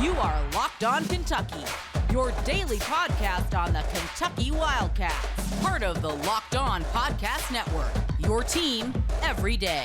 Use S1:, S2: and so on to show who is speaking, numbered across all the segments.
S1: You are Locked On Kentucky, your daily podcast on the Kentucky Wildcats. Part of the Locked On Podcast Network, your team every day.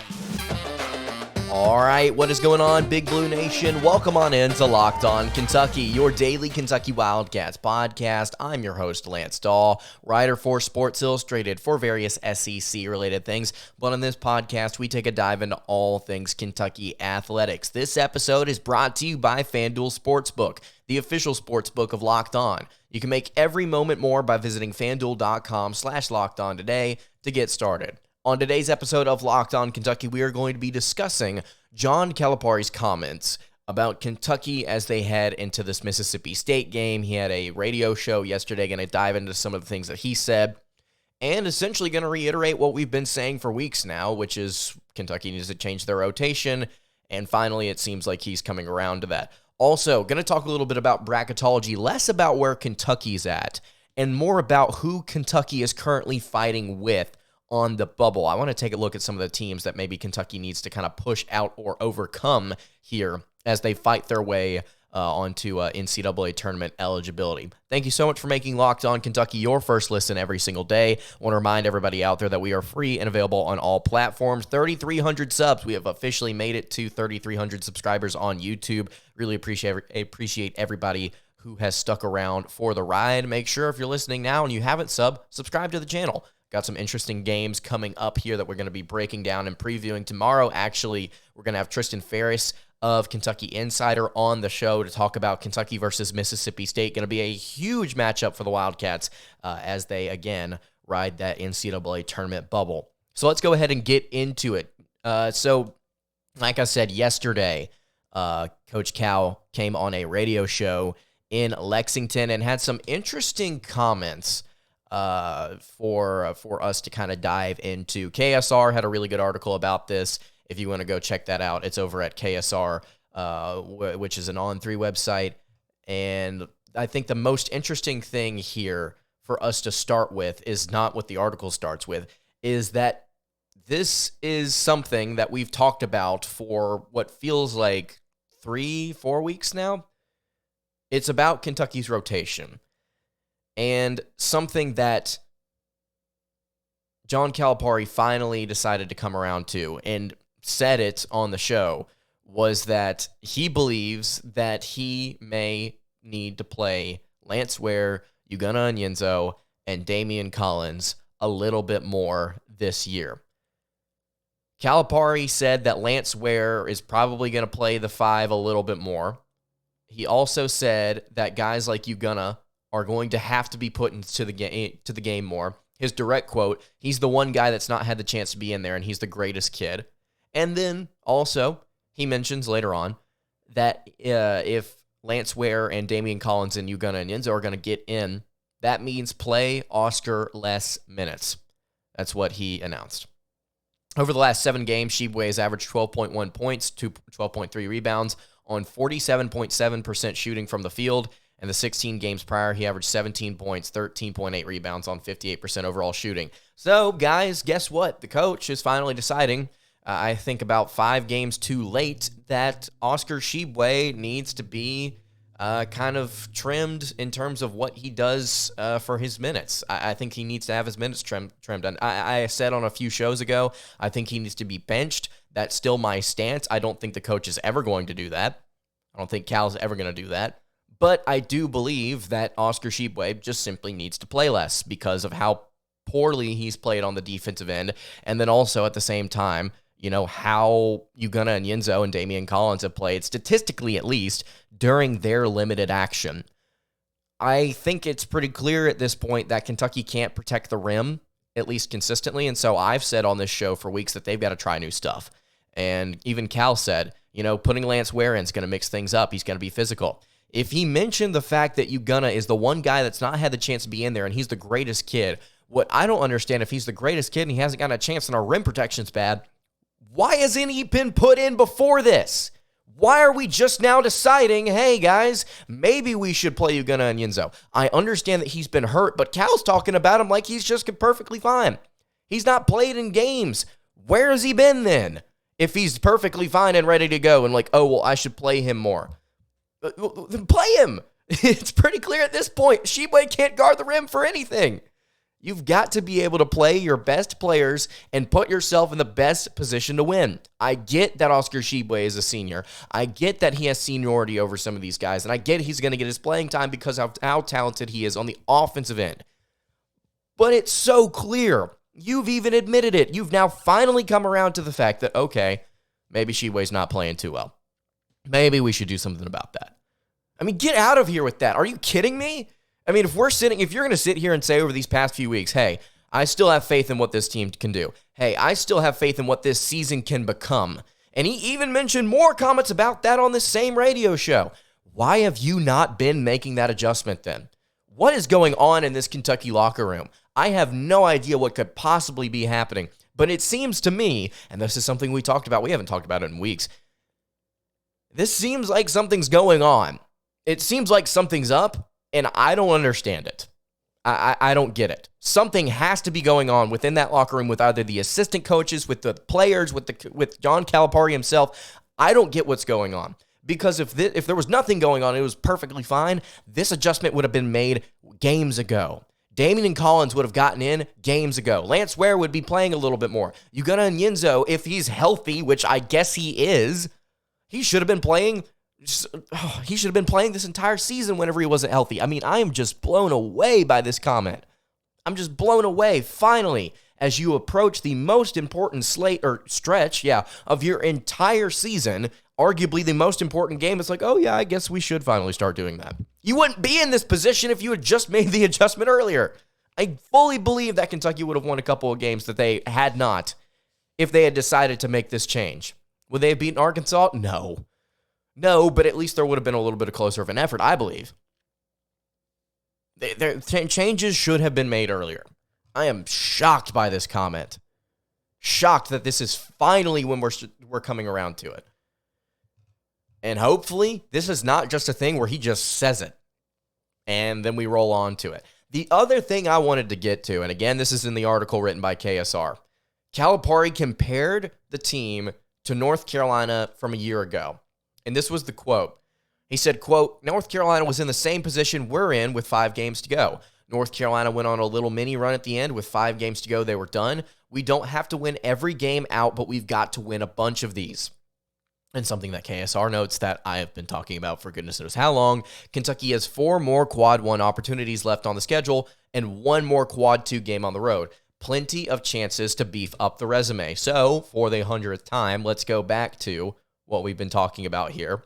S2: All right, what is going on, Big Blue Nation? Welcome on in to Locked On Kentucky, your daily Kentucky Wildcats podcast. I'm your host, Lance Dawe, writer for Sports Illustrated for various SEC-related things. But on this podcast, we take a dive into all things Kentucky athletics. This episode is brought to you by FanDuel Sportsbook, the official sportsbook of Locked On. You can make every moment more by visiting FanDuel.com/LockedOn today to get started. On today's episode of Locked On Kentucky, we are going to be discussing John Calipari's comments about Kentucky as they head into this Mississippi State game. He had a radio show yesterday, going to dive into some of the things that he said, and essentially going to reiterate what we've been saying for weeks now, which is Kentucky needs to change their rotation, and finally it seems like he's coming around to that. Also, going to talk a little bit about bracketology, less about where Kentucky's at, and more about who Kentucky is currently fighting with on the bubble. I want to take a look at some of the teams that maybe Kentucky needs to kind of push out or overcome here as they fight their way onto NCAA Tournament eligibility. Thank you so much for making Locked On Kentucky your first listen every single day. I want to remind everybody out there that we are free and available on all platforms. 3,300 subs. We have officially made it to 3,300 subscribers on YouTube. Really appreciate everybody who has stuck around for the ride. Make sure if you're listening now and you haven't subscribe to the channel. Got some interesting games coming up here that we're going to be breaking down and previewing. Tomorrow, actually, we're going to have Tristan Ferris of Kentucky Insider on the show to talk about Kentucky versus Mississippi State. Going to be a huge matchup for the Wildcats as they, again, ride that NCAA tournament bubble. So let's go ahead and get into it. So, like I said yesterday, Coach Cal came on a radio show in Lexington and had some interesting comments for us to kind of dive into. KSR had a really good article about this. If you want to go check that out, it's over at KSR, which is an On3 website. And I think the most interesting thing here for us to start with is not what the article starts with, is that this is something that we've talked about for what feels like 3-4 weeks now. It's about Kentucky's rotation. And something that John Calipari finally decided to come around to and said it on the show was that he believes that he may need to play Lance Ware, Ugonna Onyenso, and Daimion Collins a little bit more this year. Calipari said that Lance Ware is probably going to play the 5 a little bit more. He also said that guys like Ugonna are going to have to be put into the game more. His direct quote, he's the one guy that's not had the chance to be in there, and he's the greatest kid. And then also, he mentions later on that if Lance Ware and Daimion Collins and Ugonna Onyenso are going to get in, that means play Oscar less minutes. That's what he announced. Over the last 7 games, Tshiebwe has averaged 12.1 points, 12.3 rebounds on 47.7% shooting from the field. And the 16 games prior, he averaged 17 points, 13.8 rebounds on 58% overall shooting. So, guys, guess what? The coach is finally deciding, I think about 5 games too late, that Oscar Tshiebwe needs to be kind of trimmed in terms of what he does for his minutes. I think he needs to have his minutes trimmed. And I said on a few shows ago, I think he needs to be benched. That's still my stance. I don't think the coach is ever going to do that. I don't think Cal's ever going to do that. But I do believe that Oscar Tshiebwe just simply needs to play less because of how poorly he's played on the defensive end. And then also at the same time, you know, how Ugonna Onyenso and Daimion Collins have played, statistically at least, during their limited action. I think it's pretty clear at this point that Kentucky can't protect the rim, at least consistently. And so I've said on this show for weeks that they've got to try new stuff. And even Cal said, you know, putting Lance Ware in is going to mix things up. He's going to be physical. If he mentioned the fact that Ugonna is the one guy that's not had the chance to be in there and he's the greatest kid, what I don't understand, if he's the greatest kid and he hasn't gotten a chance and our rim protection's bad, why hasn't he been put in before this? Why are we just now deciding, hey, guys, maybe we should play Ugonna Onyenso? I understand that he's been hurt, but Cal's talking about him like he's just perfectly fine. He's not played in games. Where has he been then? If he's perfectly fine and ready to go and like, oh, well, I should play him more. Then play him. It's pretty clear at this point. Tshiebwe can't guard the rim for anything. You've got to be able to play your best players and put yourself in the best position to win. I get that Oscar Tshiebwe is a senior. I get that he has seniority over some of these guys, and I get he's going to get his playing time because of how talented he is on the offensive end. But it's so clear. You've even admitted it. You've now finally come around to the fact that, okay, maybe Tshiebwe's not playing too well. Maybe we should do something about that. I mean, get out of here with that. Are you kidding me? I mean, if you're going to sit here and say over these past few weeks, hey, I still have faith in what this team can do. Hey, I still have faith in what this season can become. And he even mentioned more comments about that on this same radio show. Why have you not been making that adjustment then? What is going on in this Kentucky locker room? I have no idea what could possibly be happening. But it seems to me, and this is something we talked about, we haven't talked about it in weeks, this seems like something's going on. It seems like something's up, and I don't understand it. I don't get it. Something has to be going on within that locker room with either the assistant coaches, with the players, with John Calipari himself. I don't get what's going on. Because if there was nothing going on, it was perfectly fine, this adjustment would have been made games ago. Daimion Collins would have gotten in games ago. Lance Ware would be playing a little bit more. Ugonna Onyenso, if he's healthy, which I guess he is, he should have been playing. He should have been playing this entire season whenever he wasn't healthy. I mean, I am just blown away by this comment. I'm just blown away. Finally, as you approach the most important stretch of your entire season, arguably the most important game, it's like, oh yeah, I guess we should finally start doing that. You wouldn't be in this position if you had just made the adjustment earlier. I fully believe that Kentucky would have won a couple of games that they had not if they had decided to make this change. Would they have beaten Arkansas? No, but at least there would have been a little bit closer of an effort, I believe. Changes should have been made earlier. I am shocked by this comment. Shocked that this is finally when we're coming around to it. And hopefully, this is not just a thing where he just says it, and then we roll on to it. The other thing I wanted to get to, and again, this is in the article written by KSR, Calipari compared the team to North Carolina from a year ago. And this was the quote. He said, quote, North Carolina was in the same position we're in with 5 games to go. North Carolina went on a little mini run at the end. With 5 games to go, they were done. We don't have to win every game out, but we've got to win a bunch of these. And something that KSR notes that I have been talking about for goodness knows how long, Kentucky has 4 more Quad 1 opportunities left on the schedule and 1 more Quad 2 game on the road. Plenty of chances to beef up the resume. So, for the 100th time, let's go back to what we've been talking about here.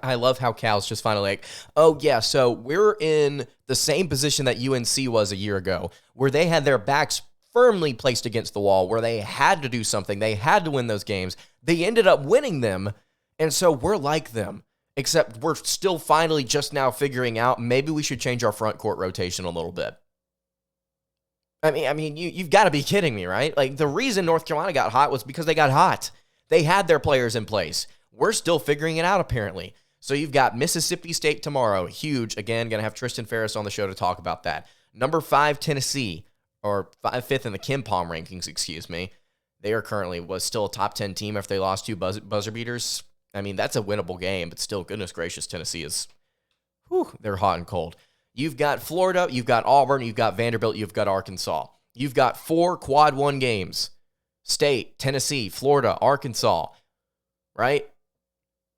S2: I love how Cal's just finally like, oh yeah, so we're in the same position that UNC was a year ago, where they had their backs firmly placed against the wall, where they had to do something. They had to win those games. They ended up winning them, and so we're like them, except we're still finally just now figuring out maybe we should change our front court rotation a little bit. I mean, you've got to be kidding me, right? Like, the reason North Carolina got hot was because they got hot. They had their players in place. We're still figuring it out, apparently. So you've got Mississippi State tomorrow. Huge. Again, going to have Tristan Ferris on the show to talk about that. Number 5, Tennessee, or 5th in the KenPom rankings, excuse me. They are currently still a top 10 team after they lost 2 buzzer beaters. I mean, that's a winnable game, but still, goodness gracious, Tennessee is, they're hot and cold. You've got Florida, you've got Auburn, you've got Vanderbilt, you've got Arkansas. You've got 4 Quad 1 games. State, Tennessee, Florida, Arkansas, right?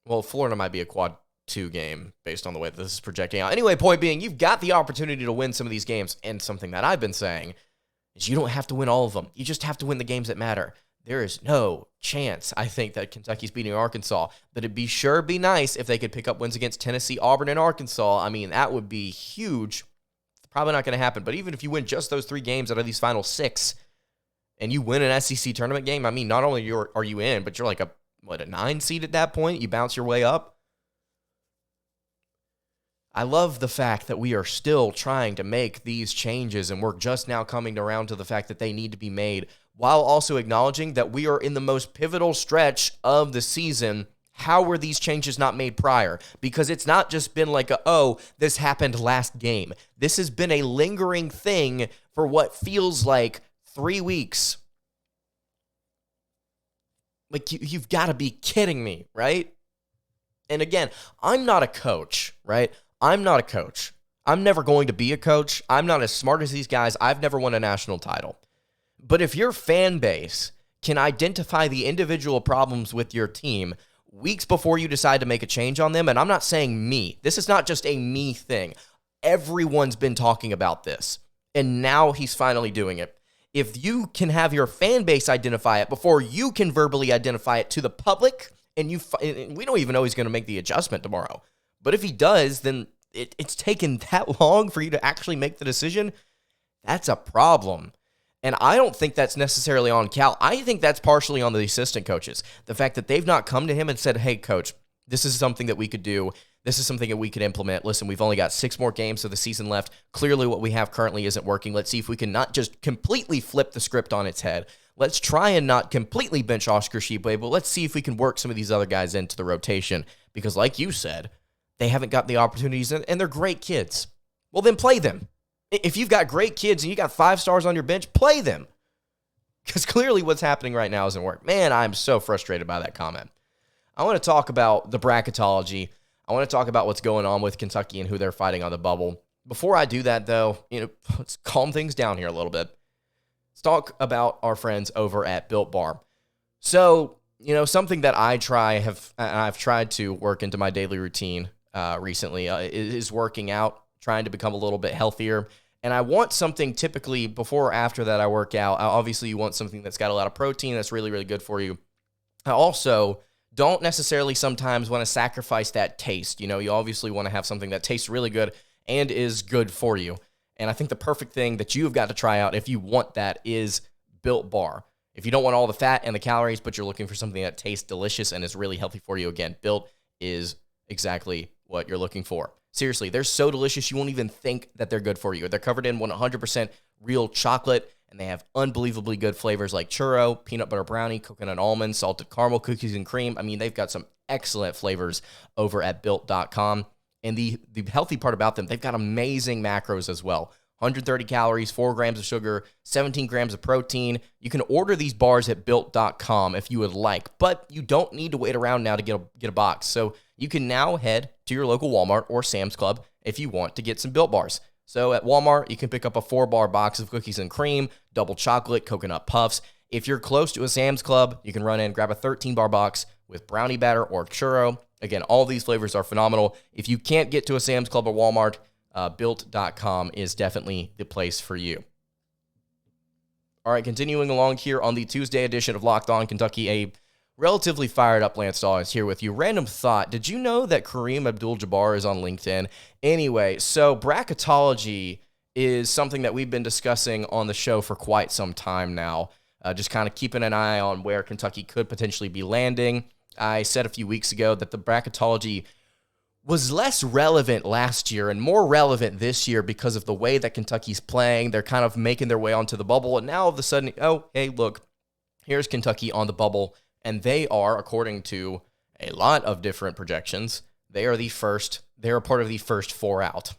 S2: Well, Florida might be a Quad 2 game based on the way that this is projecting out. Anyway, point being, you've got the opportunity to win some of these games, and something that I've been saying is you don't have to win all of them. You just have to win the games that matter. There is no chance, I think, that Kentucky's beating Arkansas, but it'd be nice if they could pick up wins against Tennessee, Auburn, and Arkansas. I mean, that would be huge. Probably not going to happen, but even if you win just those 3 games out of these final 6, and you win an SEC tournament game, I mean, not only are you in, but you're like a 9 seed at that point? You bounce your way up? I love the fact that we are still trying to make these changes, and we're just now coming around to the fact that they need to be made, while also acknowledging that we are in the most pivotal stretch of the season. How were these changes not made prior? Because it's not just been like this happened last game. This has been a lingering thing for what feels like 3 weeks. Like, you've got to be kidding me, right? And again, I'm not a coach, right? I'm not a coach. I'm never going to be a coach. I'm not as smart as these guys. I've never won a national title. But if your fan base can identify the individual problems with your team weeks before you decide to make a change on them, and I'm not saying me. This is not just a me thing. Everyone's been talking about this, and now he's finally doing it. If you can have your fan base identify it before you can verbally identify it to the public, and we don't even know he's going to make the adjustment tomorrow. But if he does, then it's taken that long for you to actually make the decision. That's a problem. And I don't think that's necessarily on Cal. I think that's partially on the assistant coaches. The fact that they've not come to him and said, hey, coach, this is something that we could do. This is something that we could implement. Listen, we've only got 6 more games of the season left. Clearly what we have currently isn't working. Let's see if we can not just completely flip the script on its head. Let's try and not completely bench Oscar Tshiebwe, but let's see if we can work some of these other guys into the rotation. Because like you said, they haven't got the opportunities, and they're great kids. Well, then play them. If you've got great kids and you got 5 stars on your bench, play them. Because clearly what's happening right now isn't working. Man, I'm so frustrated by that comment. I want to talk about the bracketology. I want to talk about what's going on with Kentucky and who they're fighting on the bubble. Before I do that, though, let's calm things down here a little bit. Let's talk about our friends over at Built Bar. So, something that I've tried to work into my daily routine recently is working out, trying to become a little bit healthier. And I want something typically before or after that I work out. Obviously, you want something that's got a lot of protein that's really, really good for you. I also don't necessarily sometimes want to sacrifice that taste. You obviously want to have something that tastes really good and is good for you. And I think the perfect thing that you've got to try out if you want that is Built Bar. If you don't want all the fat and the calories, but you're looking for something that tastes delicious and is really healthy for you, again, Built is exactly what you're looking for. Seriously, they're so delicious you won't even think that they're good for you. They're covered in 100% real chocolate, and they have unbelievably good flavors like churro, peanut butter brownie, coconut almond, salted caramel, cookies and cream. I mean, they've got some excellent flavors over at Built.com. And the healthy part about them, they've got amazing macros as well. 130 calories, 4 grams of sugar, 17 grams of protein. You can order these bars at Built.com if you would like, but you don't need to wait around now to get a box. So you can now head to your local Walmart or Sam's Club if you want to get some Built Bars. So at Walmart, you can pick up a 4-bar box of cookies and cream, double chocolate, coconut puffs. If you're close to a Sam's Club, you can run in, grab a 13-bar box with brownie batter or churro. Again, all these flavors are phenomenal. If you can't get to a Sam's Club or Walmart, Built.com is definitely the place for you. All right, continuing along here on the Tuesday edition of Locked On Kentucky, a relatively fired up Lance Dawe is here with you. Random thought, did you know that Kareem Abdul-Jabbar is on LinkedIn? Anyway, so bracketology is something that we've been discussing on the show for quite some time now, just kind of keeping an eye on where Kentucky could potentially be landing. I said a few weeks ago that the bracketology was less relevant last year and more relevant this year because of the way that Kentucky's playing. They're kind of making their way onto the bubble, and now all of a sudden, oh, hey, look, here's Kentucky on the bubble, and they are, according to a lot of different projections, they're a part of the first 4 out.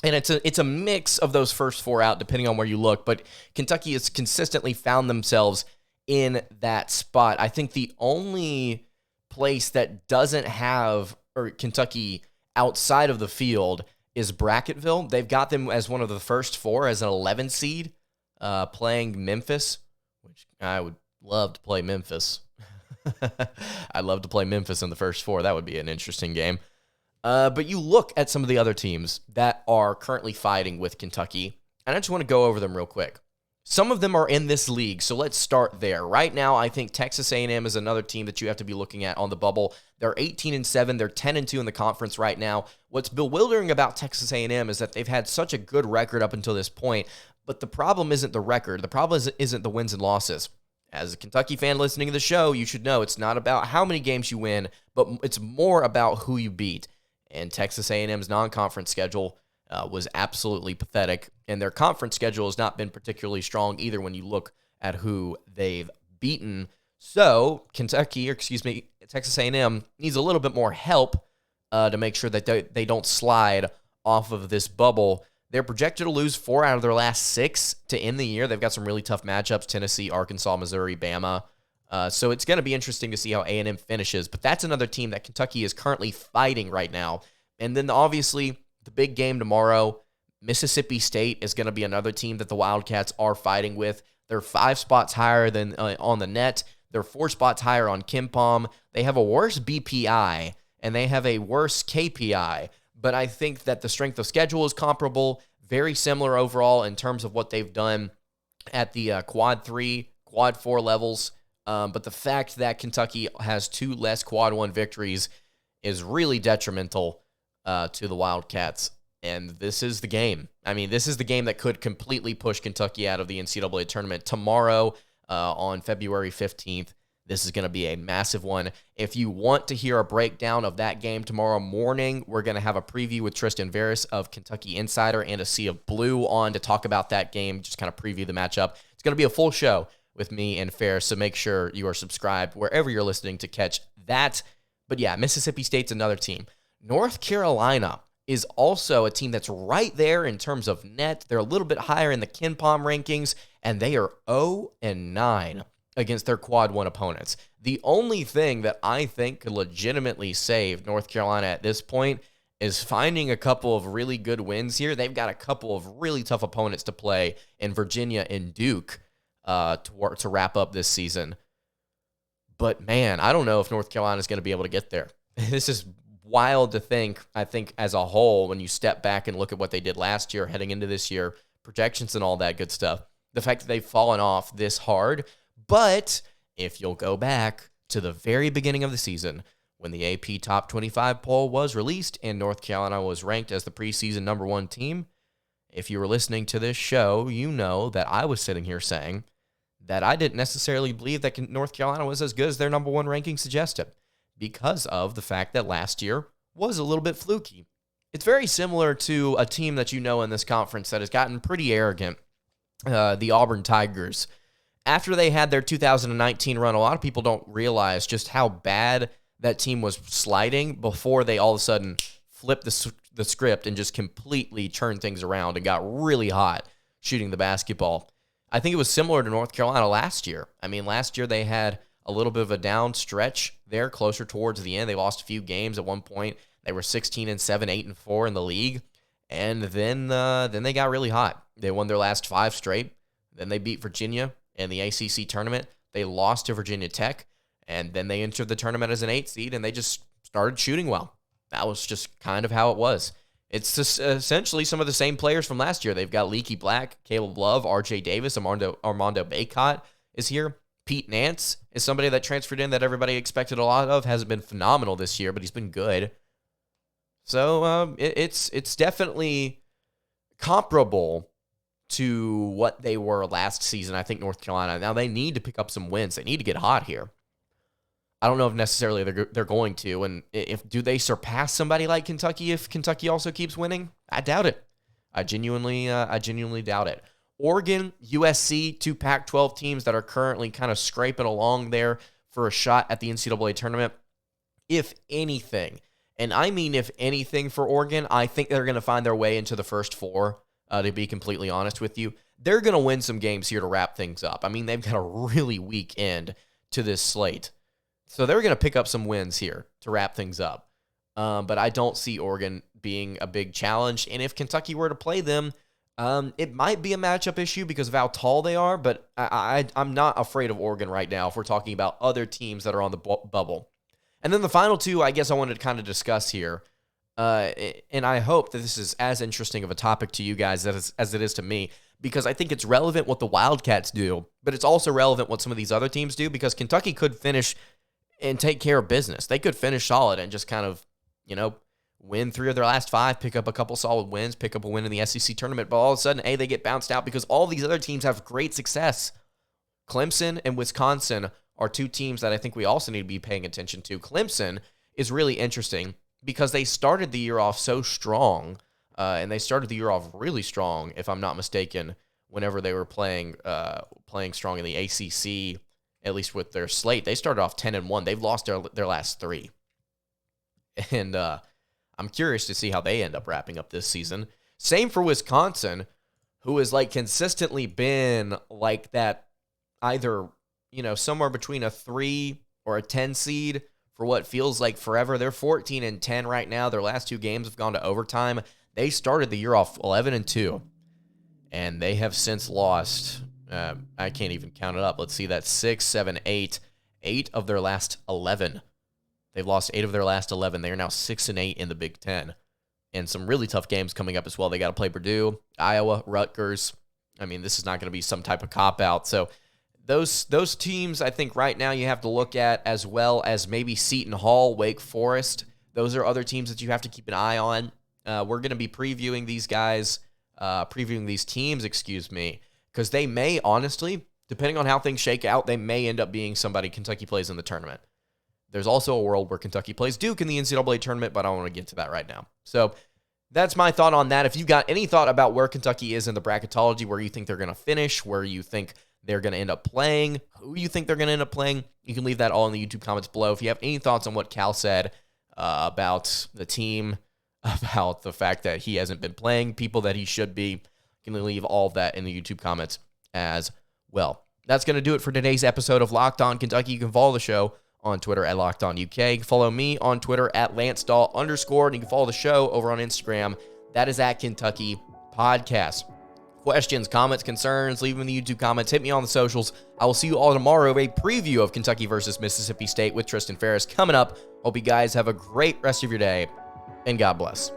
S2: And it's a mix of those first 4 out, depending on where you look, but Kentucky has consistently found themselves in that spot. I think the only place that doesn't have Kentucky outside of the field is Brackettville. They've got them as one of the first 4 as an 11 seed, playing Memphis, which I would love to play Memphis. I'd love to play Memphis in the first 4. That would be an interesting game. But you look at some of the other teams that are currently fighting with Kentucky, and I just want to go over them real quick. Some of them are in this league, so let's start there. Right now, I think Texas A&M is another team that you have to be looking at on the bubble. They're 18-7. They're 10-2 in the conference right now. What's bewildering about Texas A&M is that they've had such a good record up until this point, but the problem isn't the record. The problem isn't the wins and losses. As a Kentucky fan listening to the show, you should know it's not about how many games you win, but it's more about who you beat. And Texas A&M's non-conference schedule was absolutely pathetic, and their conference schedule has not been particularly strong either when you look at who they've beaten. So Texas A&M needs a little bit more help to make sure that they don't slide off of this bubble. They're projected to lose 4 out of their last 6 to end the year. They've got some really tough matchups: Tennessee, Arkansas, Missouri, Bama. So it's going to be interesting to see how A&M finishes. But that's another team that Kentucky is currently fighting right now. And then obviously the big game tomorrow, Mississippi State is going to be another team that the Wildcats are fighting with. They're 5 spots higher than on the net. They're 4 spots higher on KenPom. They have a worse BPI, and they have a worse KPI. But I think that the strength of schedule is comparable, very similar overall in terms of what they've done at the Quad 3, Quad 4 levels. But the fact that Kentucky has 2 less Quad 1 victories is really detrimental to the Wildcats. And this is the game. I mean, this is the game that could completely push Kentucky out of the NCAA tournament tomorrow on February 15th. This is going to be a massive one. If you want to hear a breakdown of that game tomorrow morning, we're going to have a preview with Tristan Varys of Kentucky Insider and a Sea of Blue on to talk about that game, just kind of preview the matchup. It's going to be a full show with me and Ferris, so make sure you are subscribed wherever you're listening to catch that. But yeah, Mississippi State's another team. North Carolina is also a team that's right there in terms of net. They're a little bit higher in the KenPom rankings, and they are 0-9 against their Quad 1 opponents. The only thing that I think could legitimately save North Carolina at this point is finding a couple of really good wins here. They've got a couple of really tough opponents to play in Virginia and Duke to wrap up this season. But man, I don't know if North Carolina is going to be able to get there. This is wild to think, I think, as a whole, when you step back and look at what they did last year, heading into this year, projections and all that good stuff. The fact that they've fallen off this hard. But if you'll go back to the very beginning of the season, when the AP Top 25 poll was released and North Carolina was ranked as the preseason number 1 team, if you were listening to this show, you know that I was sitting here saying that I didn't necessarily believe that North Carolina was as good as their number 1 ranking suggested, because of the fact that last year was a little bit fluky. It's very similar to a team that you know in this conference that has gotten pretty arrogant, the Auburn Tigers. After they had their 2019 run, a lot of people don't realize just how bad that team was sliding before they all of a sudden flipped the script and just completely turned things around and got really hot shooting the basketball. I think it was similar to North Carolina last year. I mean, last year they had a little bit of a down stretch there closer towards the end. They lost a few games at one point. They were 16-7, 8-4 in the league. And then they got really hot. They won their last 5 straight. Then they beat Virginia in the ACC tournament. They lost to Virginia Tech. And then they entered the tournament as an 8 seed, and they just started shooting well. That was just kind of how it was. It's just essentially some of the same players from last year. They've got Leaky Black, Caleb Love, RJ Davis, Armando Bacot is here. Pete Nance is somebody that transferred in that everybody expected a lot of. Hasn't been phenomenal this year, but he's been good. So it's definitely comparable to what they were last season, I think, North Carolina. Now they need to pick up some wins. They need to get hot here. I don't know if necessarily they're going to. And do they surpass somebody like Kentucky if Kentucky also keeps winning? I doubt it. I genuinely doubt it. Oregon, USC, 2 Pac-12 teams that are currently kind of scraping along there for a shot at the NCAA tournament. If anything, and I mean if anything for Oregon, I think they're going to find their way into the first 4, to be completely honest with you. They're going to win some games here to wrap things up. I mean, they've got a really weak end to this slate. So they're going to pick up some wins here to wrap things up. But I don't see Oregon being a big challenge. And if Kentucky were to play them, it might be a matchup issue because of how tall they are, but I'm not afraid of Oregon right now if we're talking about other teams that are on the bubble. And then the final 2, I guess I wanted to kind of discuss here, and I hope that this is as interesting of a topic to you guys as it is to me, because I think it's relevant what the Wildcats do, but it's also relevant what some of these other teams do, because Kentucky could finish and take care of business. They could finish solid and just kind of, win 3 of their last 5, pick up a couple solid wins, pick up a win in the SEC tournament, but all of a sudden, they get bounced out because all these other teams have great success. Clemson and Wisconsin are 2 teams that I think we also need to be paying attention to. Clemson is really interesting because they started the year off so strong, and they started the year off really strong, if I'm not mistaken, whenever they were playing strong in the ACC, at least with their slate. They started off 10-1. They've lost their last 3. And I'm curious to see how they end up wrapping up this season. Same for Wisconsin, who has consistently been like that either somewhere between a 3 or a 10 seed for what feels like forever. They're 14-10 right now. Their last 2 games have gone to overtime. They started the year off 11-2, and they have since lost. I can't even count it up. Let's see, that's 6, 7, 8. 8 of their last 11. They've lost 8 of their last 11. They are now 6-8 in the Big Ten. And some really tough games coming up as well. They got to play Purdue, Iowa, Rutgers. I mean, this is not going to be some type of cop-out. So those teams, I think right now you have to look at, as well as maybe Seton Hall, Wake Forest. Those are other teams that you have to keep an eye on. We're going to be previewing these teams, because they may, honestly, depending on how things shake out, they may end up being somebody Kentucky plays in the tournament. There's also a world where Kentucky plays Duke in the NCAA tournament, but I don't want to get to that right now. So that's my thought on that. If you've got any thought about where Kentucky is in the bracketology, where you think they're going to finish, where you think they're going to end up playing, who you think they're going to end up playing, you can leave that all in the YouTube comments below. If you have any thoughts on what Cal said about the team, about the fact that he hasn't been playing people that he should be, you can leave all of that in the YouTube comments as well. That's going to do it for today's episode of Locked On Kentucky. You can follow the show on Twitter at LockedOnUK. You can follow me on Twitter at LanceDawe_, and you can follow the show over on Instagram. That is at Kentucky Podcast. Questions, comments, concerns, leave them in the YouTube comments. Hit me on the socials. I will see you all tomorrow. A preview of Kentucky versus Mississippi State with Tristan Ferris coming up. Hope you guys have a great rest of your day, and God bless.